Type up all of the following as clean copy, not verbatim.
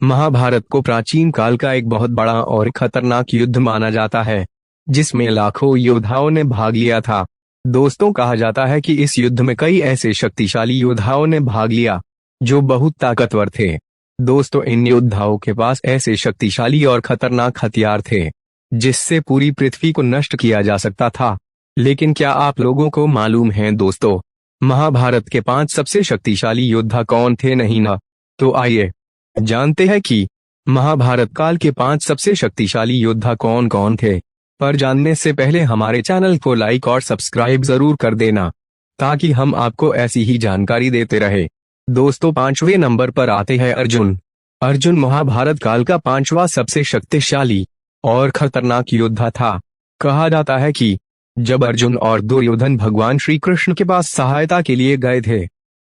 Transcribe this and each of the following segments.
महाभारत को प्राचीन काल का एक बहुत बड़ा और खतरनाक युद्ध माना जाता है, जिसमें लाखों योद्धाओं ने भाग लिया था। दोस्तों, कहा जाता है कि इस युद्ध में कई ऐसे शक्तिशाली योद्धाओं ने भाग लिया जो बहुत ताकतवर थे। दोस्तों, इन योद्धाओं के पास ऐसे शक्तिशाली और खतरनाक हथियार थे जिससे पूरी पृथ्वी को नष्ट किया जा सकता था। लेकिन क्या आप लोगों को मालूम है दोस्तों, महाभारत के 5 सबसे शक्तिशाली योद्धा कौन थे? नहीं ना? तो आइए जानते हैं कि महाभारत काल के 5 सबसे शक्तिशाली योद्धा कौन कौन थे। पर जानने से पहले हमारे चैनल को लाइक और सब्सक्राइब जरूर कर देना, ताकि हम आपको ऐसी ही जानकारी देते रहे। दोस्तों, 5वें नंबर पर आते हैं अर्जुन। अर्जुन महाभारत काल का 5वां सबसे शक्तिशाली और खतरनाक योद्धा था। कहा जाता है कि जब अर्जुन और दुर्योधन भगवान श्री कृष्ण के पास सहायता के लिए गए थे,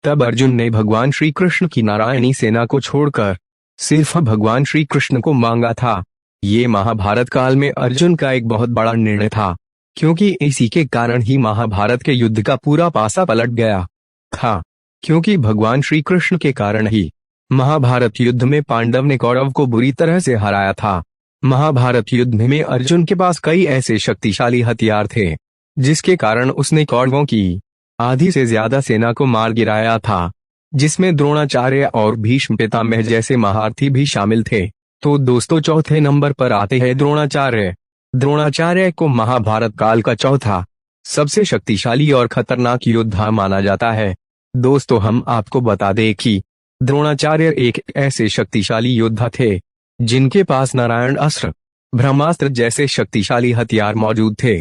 तब अर्जुन ने भगवान श्री कृष्ण की नारायणी सेना को छोड़कर सिर्फ भगवान श्री कृष्ण को मांगा था। ये महाभारत काल में अर्जुन का एक बहुत बड़ा निर्णय था, क्योंकि इसी के कारण ही महाभारत के युद्ध का पूरा पासा पलट गया था। क्योंकि भगवान श्री कृष्ण के कारण ही महाभारत युद्ध में पांडव ने कौरव को बुरी तरह से हराया था। महाभारत युद्ध में अर्जुन के पास कई ऐसे शक्तिशाली हथियार थे जिसके कारण उसने कौरवों की आधी से ज्यादा सेना को मार गिराया था, जिसमें द्रोणाचार्य और भीष्म पितामह जैसे महारथी भी शामिल थे। तो दोस्तों, चौथे नंबर पर आते हैं द्रोणाचार्य। द्रोणाचार्य को महाभारत काल का चौथा सबसे शक्तिशाली और खतरनाक योद्धा माना जाता है। दोस्तों, हम आपको बता दें कि द्रोणाचार्य एक ऐसे शक्तिशाली योद्धा थे जिनके पास नारायण अस्त्र, ब्रह्मास्त्र जैसे शक्तिशाली हथियार मौजूद थे।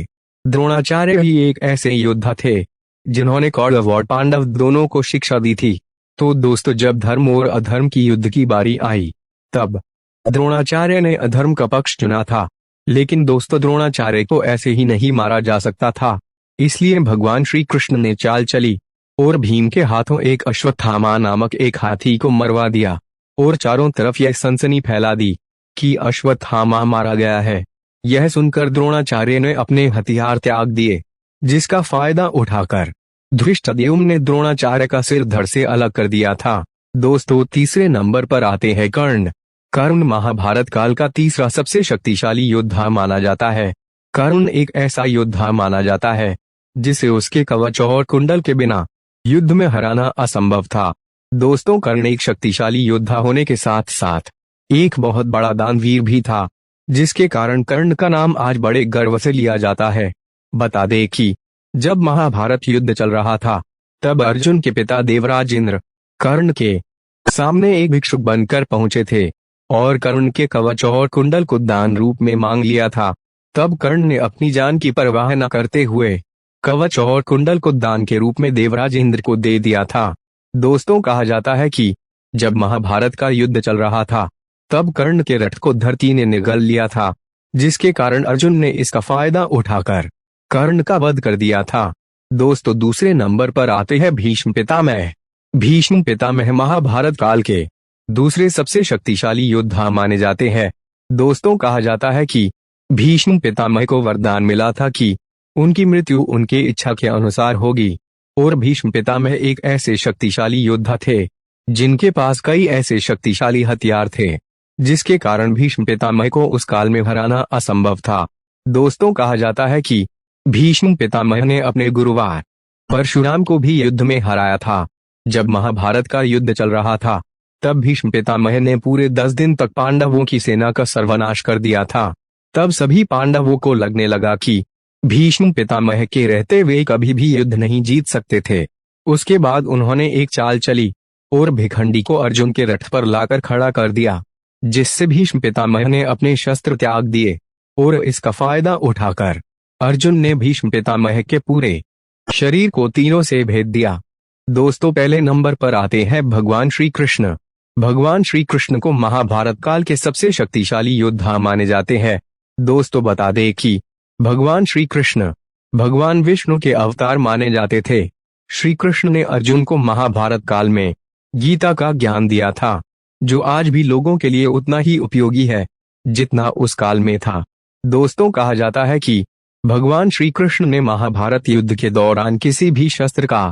द्रोणाचार्य ही एक ऐसे योद्धा थे जिन्होंने कौरव और पांडव दोनों को शिक्षा दी थी। तो दोस्तों, जब धर्म और अधर्म की युद्ध की बारी आई, तब द्रोणाचार्य ने अधर्म का पक्ष चुना था। लेकिन दोस्तों, द्रोणाचार्य को ऐसे ही नहीं मारा जा सकता था, इसलिए भगवान श्री कृष्ण ने चाल चली और भीम के हाथों एक अश्वत्थामा नामक एक हाथी को मरवा दिया और चारों तरफ यह सनसनी फैला दी कि अश्वत्थामा मारा गया है। यह सुनकर द्रोणाचार्य ने अपने हथियार त्याग दिए, जिसका फायदा उठाकर धृष्टद्युम्न ने द्रोणाचार्य का सिर धड़ से अलग कर दिया था। दोस्तों, तीसरे नंबर पर आते हैं कर्ण। कर्ण महाभारत काल का तीसरा सबसे शक्तिशाली योद्धा माना जाता है। कर्ण एक ऐसा योद्धा माना जाता है जिसे उसके कवच और कुंडल के बिना युद्ध में हराना असंभव था। दोस्तों, कर्ण एक शक्तिशाली योद्धा होने के साथ साथ एक बहुत बड़ा दानवीर भी था, जिसके कारण कर्ण का नाम आज बड़े गर्व से लिया जाता है। बता दें कि जब महाभारत युद्ध चल रहा था, तब अर्जुन के पिता देवराज इंद्र कर्ण के सामने एक भिक्षुक बनकर पहुंचे थे और कर्ण के कवच और कुंडल को दान रूप में मांग लिया था। तब कर्ण ने अपनी जान की परवाह न करते हुए कवच और कुंडल को दान के रूप में देवराज इंद्र को दे दिया था। दोस्तों, कहा जाता है कि जब महाभारत का युद्ध चल रहा था, तब कर्ण के रथ को धरती ने निगल लिया था, जिसके कारण अर्जुन ने इसका फायदा उठाकर कर्ण का वध कर दिया था। दोस्तों, दूसरे नंबर पर आते हैं भीष्म पितामह। भीष्म पितामह महाभारत काल के दूसरे सबसे शक्तिशाली योद्धा माने जाते हैं। दोस्तों, कहा जाता है कि भीष्म पितामह को वरदान मिला था कि उनकी मृत्यु उनके इच्छा के अनुसार होगी, और भीष्म पितामह एक ऐसे शक्तिशाली योद्धा थे जिनके पास कई ऐसे शक्तिशाली हथियार थे, जिसके कारण भीष्म पितामह को उस काल में हराना असंभव था। दोस्तों, कहा जाता है कि भीष्म पितामह ने अपने गुरुवार परशुराम को भी युद्ध में हराया था। जब महाभारत का युद्ध चल रहा था, तब भीष्म पितामह ने पूरे 10 दिन तक पांडवों की सेना का सर्वनाश कर दिया था। तब सभी पांडवों को लगने लगा कि भीष्म पितामह के रहते हुए कभी भी युद्ध नहीं जीत सकते थे। उसके बाद उन्होंने एक चाल चली और भिखंडी को अर्जुन के रथ पर लाकर खड़ा कर दिया, जिससे भीष्म पितामह ने अपने शस्त्र त्याग दिए और इसका फायदा उठाकर अर्जुन ने भीष्म पितामह के पूरे शरीर को तीरों से भेद दिया। दोस्तों, पहले नंबर पर आते हैं भगवान श्री कृष्ण। भगवान श्री कृष्ण को महाभारत काल के सबसे शक्तिशाली योद्धा माने जाते हैं। दोस्तों, बता दें कि भगवान श्री कृष्ण भगवान विष्णु के अवतार माने जाते थे। श्री कृष्ण ने अर्जुन को महाभारत काल में गीता का ज्ञान दिया था, जो आज भी लोगों के लिए उतना ही उपयोगी है जितना उस काल में था। दोस्तों, कहा जाता है कि भगवान श्री कृष्ण ने महाभारत युद्ध के दौरान किसी भी शस्त्र का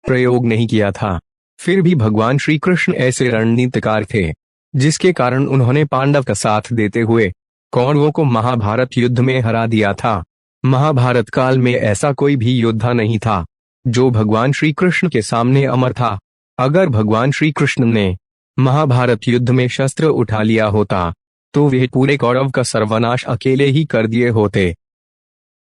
प्रयोग नहीं किया था। फिर भी भगवान श्री कृष्ण ऐसे रणनीतिकार थे जिसके कारण उन्होंने पांडव का साथ देते हुए कौरवों को महाभारत युद्ध में हरा दिया था। महाभारत काल में ऐसा कोई भी योद्धा नहीं था जो भगवान श्री कृष्ण के सामने अमर था। अगर भगवान श्री कृष्ण ने महाभारत युद्ध में शस्त्र उठा लिया होता तो वे पूरे कौरव का सर्वनाश अकेले ही कर दिए होते।